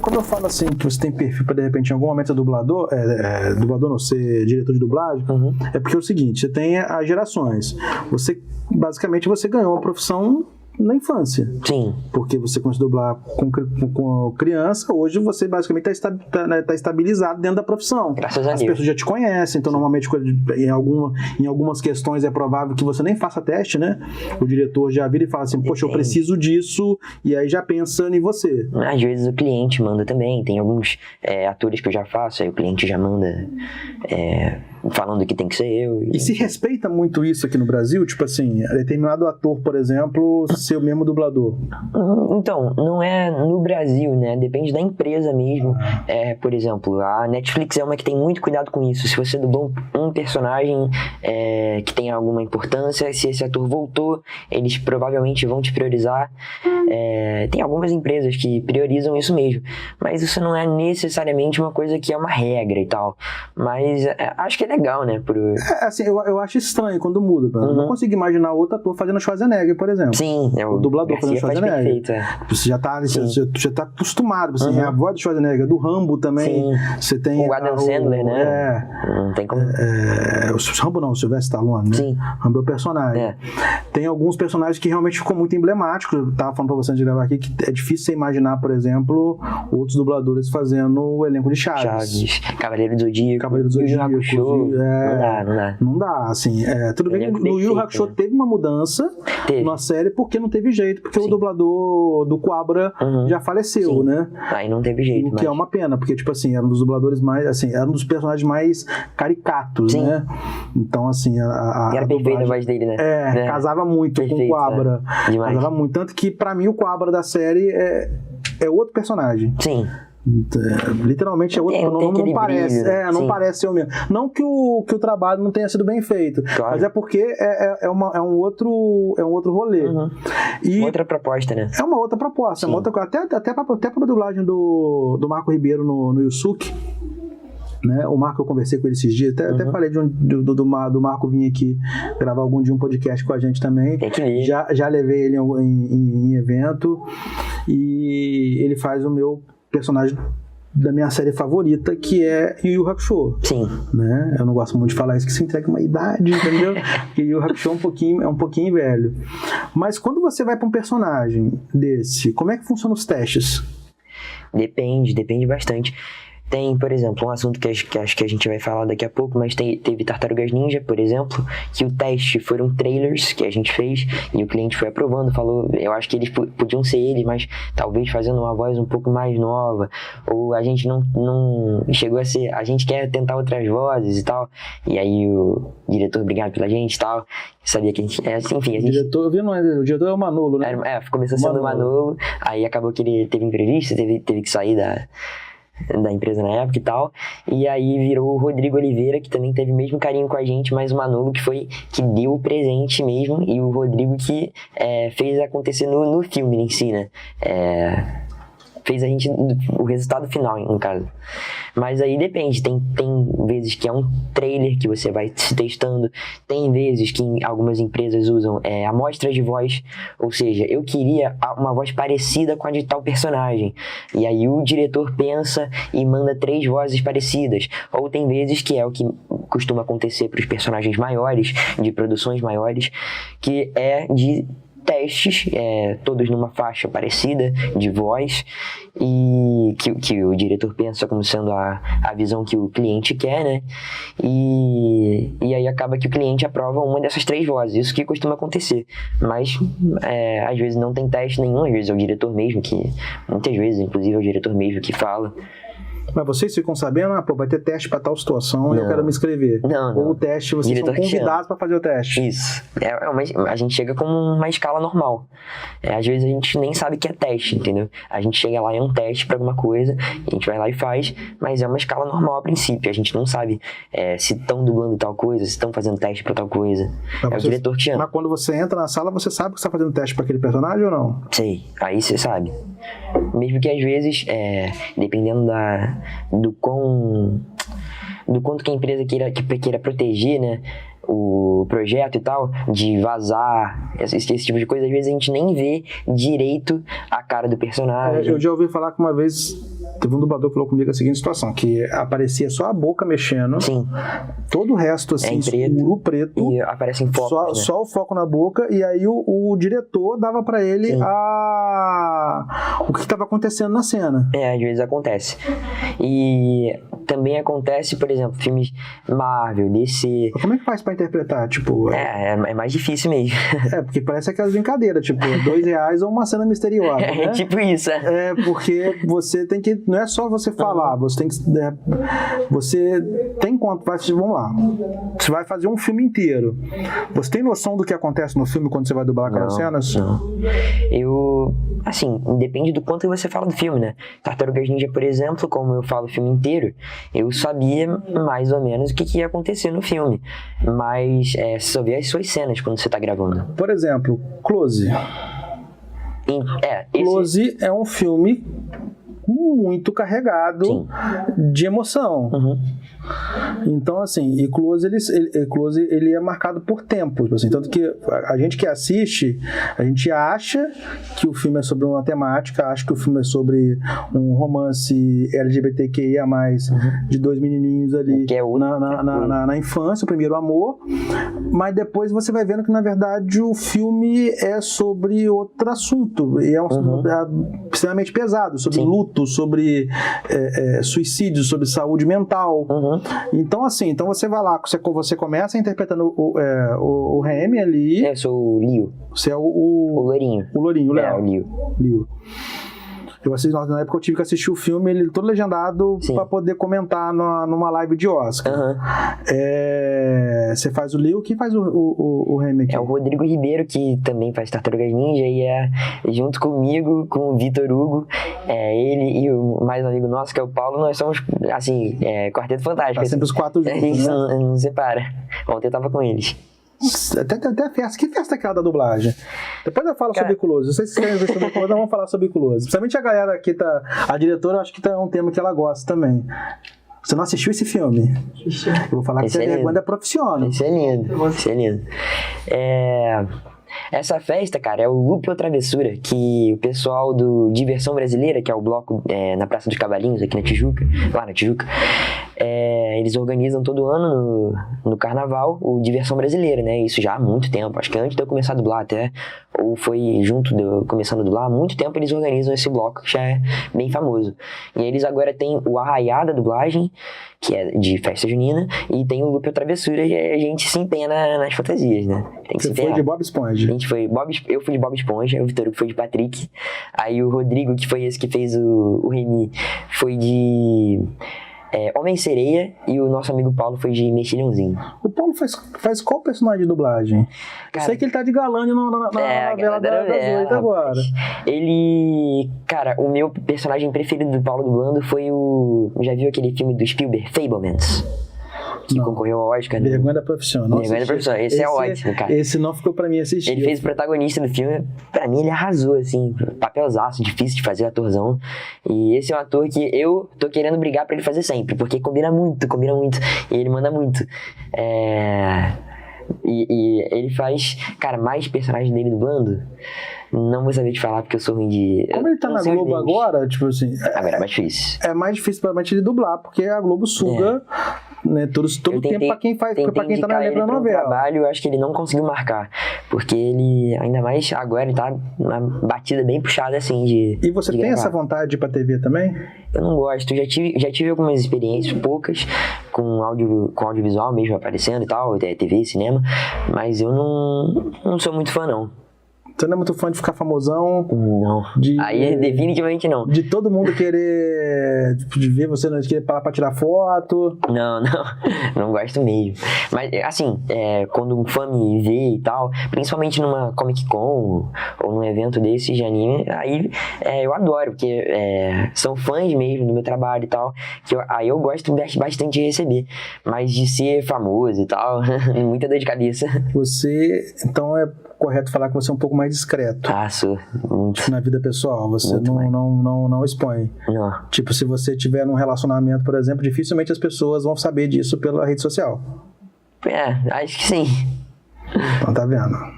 Quando eu falo assim que você tem perfil para de repente em algum momento ser dublador, dublador não, ser diretor de dublagem, é porque é o seguinte, você tem as gerações. Basicamente você ganhou uma profissão na infância. Sim. Porque você começou a dublar com criança, hoje você basicamente está estabilizado dentro da profissão. Graças a Deus. As pessoas já te conhecem, então normalmente em algumas questões é provável que você nem faça teste, né? O diretor já vira e fala assim, poxa, eu preciso disso, e aí já pensando em você. Às vezes o cliente manda também, tem alguns atores que eu já faço, aí o cliente já manda falando que tem que ser eu. E se respeita muito isso aqui no Brasil? Tipo assim, determinado ator, por exemplo, ser o mesmo dublador? Então, não é no Brasil, né? Depende da empresa mesmo. Por exemplo, a Netflix é uma que tem muito cuidado com isso. Se você dublou um personagem que tem alguma importância, se esse ator voltou, eles provavelmente vão te priorizar. Tem algumas empresas que priorizam isso mesmo, mas isso não é necessariamente uma coisa que é uma regra e tal. Mas acho que é legal, né? Assim, eu acho estranho quando muda. Eu não consigo imaginar outro ator fazendo Schwarzenegger, por exemplo. Sim, o dublador fazendo Schwarzenegger. Perfeito, Você já tá acostumado. Você a voz do Schwarzenegger, do Rambo também. Sim. Você tem o Adam Sandler, né? Não tem como. O Rambo não, o Sylvester Stallone, né? Sim. Rambo é o personagem. Tem alguns personagens que realmente ficam muito emblemáticos. Eu tava falando pra você antes de gravar aqui que é difícil você imaginar, por exemplo, outros dubladores fazendo o elenco de Chaves. Cavaleiro do Zodíaco. Yu Yu Hakusho. Não dá, assim. Tudo bem que no Yu Yu Hakusho teve uma mudança na série porque não teve jeito, porque o dublador do Quabra já faleceu, né? Aí não teve jeito. O que é uma pena, porque, tipo assim, era um dos dubladores mais, assim, era um dos personagens mais caricatos, né? Então, assim, era perfeita a voz dele, né? Casava muito com o Quabra. Casava muito. Tanto que, pra mim, o Quabra da série é outro personagem. Sim. Literalmente é outro, não parece, brilho, não parece ser o mesmo. Não que o trabalho não tenha sido bem feito, mas é porque é um outro rolê. E outra proposta, né? É uma outra proposta, é uma outra coisa. Até pra dublagem do Marco Ribeiro no Yusuke, né? O Marco, eu conversei com ele esses dias, até falei do Marco vir aqui gravar algum dia um podcast com a gente também. Tem que ir. Já levei ele em evento, e ele faz o meu personagem da minha série favorita, que é Yu Yu Hakusho. Sim. Né? Eu não gosto muito de falar isso, que se entrega uma idade, entendeu? Porque Yu Yu Hakusho é um pouquinho velho. Mas quando você vai para um personagem desse, como é que funcionam os testes? Depende bastante. Tem, por exemplo, um assunto que acho que a gente vai falar daqui a pouco, mas teve Tartarugas Ninja, por exemplo, que o teste foram trailers que a gente fez e o cliente foi aprovando, falou, eu acho que eles podiam ser eles, mas talvez fazendo uma voz um pouco mais nova, ou a gente não chegou a ser, a gente quer tentar outras vozes e tal, e aí o diretor, obrigado pela gente e tal, sabia que a gente, enfim, a gente... O diretor é o Manolo, né? Começou sendo o Manolo, aí acabou que ele teve entrevista, teve que sair da empresa na época e tal, e aí virou o Rodrigo Oliveira, que também teve o mesmo carinho com a gente, mas o Manolo que deu o presente mesmo, e o Rodrigo que fez acontecer no filme em si, né? Fez a gente o resultado final, no caso. Mas aí depende, tem vezes que é um trailer que você vai se testando, tem vezes que algumas empresas usam amostras de voz, ou seja, eu queria uma voz parecida com a de tal personagem, e aí o diretor pensa e manda 3 vozes parecidas, ou tem vezes que é o que costuma acontecer para os personagens maiores, de produções maiores, que é de testes, todos numa faixa parecida de voz, e que o diretor pensa como sendo a visão que o cliente quer, né? E aí acaba que o cliente aprova uma dessas 3 vozes, isso que costuma acontecer, mas às vezes não tem teste nenhum, às vezes é o diretor mesmo que, muitas vezes inclusive é o diretor mesmo que fala. Mas vocês ficam sabendo, vai ter teste para tal situação e eu quero me inscrever. Não. Ou o teste, vocês são convidados para fazer o teste. Isso. A gente chega com uma escala normal. Às vezes a gente nem sabe que é teste, entendeu? A gente chega lá e é um teste para alguma coisa, a gente vai lá e faz, mas é uma escala normal a princípio. A gente não sabe se estão dublando tal coisa, se estão fazendo teste para tal coisa. O diretor te chama. Mas quando você entra na sala, você sabe que você está fazendo teste para aquele personagem ou não? Sei. Aí você sabe. Mesmo que às vezes, dependendo do quanto que a empresa queira proteger, né, o projeto e tal, de vazar, esse tipo de coisa, às vezes a gente nem vê direito a cara do personagem. Eu já ouvi falar que uma vez teve um dublador que falou comigo a seguinte situação, que aparecia só a boca mexendo, Sim. todo o resto assim, escuro, preto, e aparecem focos, só o foco na boca, e aí o diretor dava pra ele o que estava acontecendo na cena. Às vezes acontece. E também acontece, por exemplo, filmes Marvel, DC. Como é que faz pra interpretar? Tipo, é mais difícil mesmo. Porque parece aquelas brincadeiras, tipo, R$2 ou uma cena misteriosa, né? Tipo isso. Porque você tem que, não é só você falar, você tem que, você tem quanto, vamos lá, você vai fazer um filme inteiro, você tem noção do que acontece no filme quando você vai dublar aquelas cenas? Não. Assim, depende do quanto você fala do filme, né? Tartarugas Ninja, por exemplo, como eu falo o filme inteiro, eu sabia mais ou menos o que ia acontecer no filme, mas só vê as suas cenas quando você tá gravando. Por exemplo, Close. Close é um filme muito carregado de emoção. Então, assim, e Close ele é marcado por tempos, assim, tanto que a gente que assiste, a gente acha que o filme é sobre uma temática, acha que o filme é sobre um romance LGBTQIA+, de dois menininhos ali na infância, o primeiro amor, mas depois você vai vendo que, na verdade, o filme é sobre outro assunto, e é extremamente pesado, sobre luto, sobre suicídio, sobre saúde mental. Então, assim, você vai lá, você começa interpretando o Remy ali. Eu sou o Leo. Você é o Lourinho. O Lourinho, o Léo. O Leo. Na época eu tive que assistir o filme, ele todo legendado para poder comentar numa live de Oscar. Você faz o Leo, quem faz o Remy aqui? É o Rodrigo Ribeiro, que também faz Tartarugas Ninja, e junto comigo, com o Vitor Hugo, ele e mais um amigo nosso, que é o Paulo, nós somos, assim, quarteto fantástico. Tá sempre os quatro juntos, A gente não separa. Ontem eu tava com eles. Até festa. Que festa é aquela da dublagem? Depois eu falo sobre Close. Não sei se vocês querem ver sobre Close, vamos falar sobre Close. Principalmente a galera aqui tá. A diretora, acho que é um tema que ela gosta também. Você não assistiu esse filme? Eu vou falar que você é vergonha da profissional. Isso é lindo. Essa festa, cara, é o Loop ou Travessura, que o pessoal do Diversão Brasileira, que é o bloco na Praça dos Cavalinhos, aqui na Tijuca, lá na Tijuca, eles organizam todo ano no Carnaval o Diversão Brasileira, né? Isso já há muito tempo, acho que antes de eu começar a dublar até, ou foi junto de eu começando a dublar, há muito tempo eles organizam esse bloco, que já é bem famoso. E eles agora têm o Arraiá da dublagem, que é de festa junina, e tem o Loop ou Travessura, e a gente se empenha nas fantasias, né? Tem que Você foi de Bob Esponja? Eu fui de Bob Esponja, o Vitor foi de Patrick, aí o Rodrigo, que foi esse que fez o Remy, foi de Homem-Sereia, e o nosso amigo Paulo foi de Mexilhãozinho. O Paulo faz qual personagem de dublagem? Cara, eu sei que ele tá de galã na novela das 8 agora. Cara, o meu personagem preferido do Paulo dublando foi já viu aquele filme do Spielberg, Fablemans? Que concorreu ao Oscar. Vergonha da profissional. Vergonha da profissional. Esse é ótimo, cara. Esse não ficou pra mim assistir. Ele fez o protagonista do filme. Pra mim, ele arrasou, assim. Papelzaço, difícil de fazer, atorzão. E esse é um ator que eu tô querendo brigar pra ele fazer sempre. Porque combina muito. E ele manda muito. E ele faz, cara, mais personagens dele dublando. Não vou saber te falar porque eu sou ruim de... Como ele tá na Globo agora, tipo assim... Agora é mais difícil. É mais difícil provavelmente ele dublar, porque a Globo suga né, todo o tempo pra quem tá na letra da novela. Trabalho, eu acho que ele não conseguiu marcar. Porque ele, ainda mais agora, ele tá numa batida bem puxada assim de... E você tem essa vontade de ir pra TV também? Eu não gosto. Já tive algumas experiências, poucas, com audiovisual mesmo aparecendo e tal, TV, cinema, mas eu não sou muito fã, não. Você não é muito fã de ficar famosão? Não. Aí definitivamente não. De todo mundo querer... De ver você, não querer parar pra tirar foto? Não gosto mesmo. Mas, assim, quando um fã me vê e tal, principalmente numa Comic Con ou num evento desse de anime, aí eu adoro, porque são fãs mesmo do meu trabalho e tal, que aí eu gosto bastante de receber. Mas de ser famoso e tal, muita dor de cabeça. Você, então, é correto falar que você é um pouco mais discreto. Sou. Muito. Na vida pessoal, você não expõe. Não. Tipo, se você tiver num relacionamento, por exemplo, dificilmente as pessoas vão saber disso pela rede social. Acho que sim. Então tá vendo?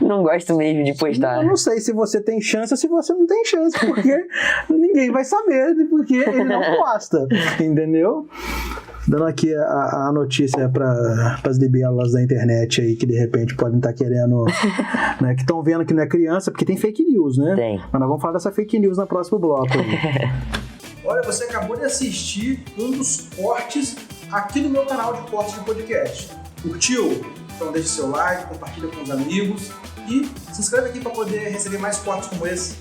Não gosto mesmo de postar. Eu não sei se você tem chance ou se você não tem chance, porque ninguém vai saber, porque ele não posta, entendeu? Dando aqui a notícia para as libelas da internet aí, que de repente podem estar querendo, né, que estão vendo que não é criança, porque tem fake news, né? Tem. Mas nós vamos falar dessa fake news no próximo bloco. Olha, você acabou de assistir um dos cortes aqui no meu canal de cortes de podcast. Curtiu? Então deixe seu like, compartilha com os amigos e se inscreve aqui para poder receber mais cortes como esse.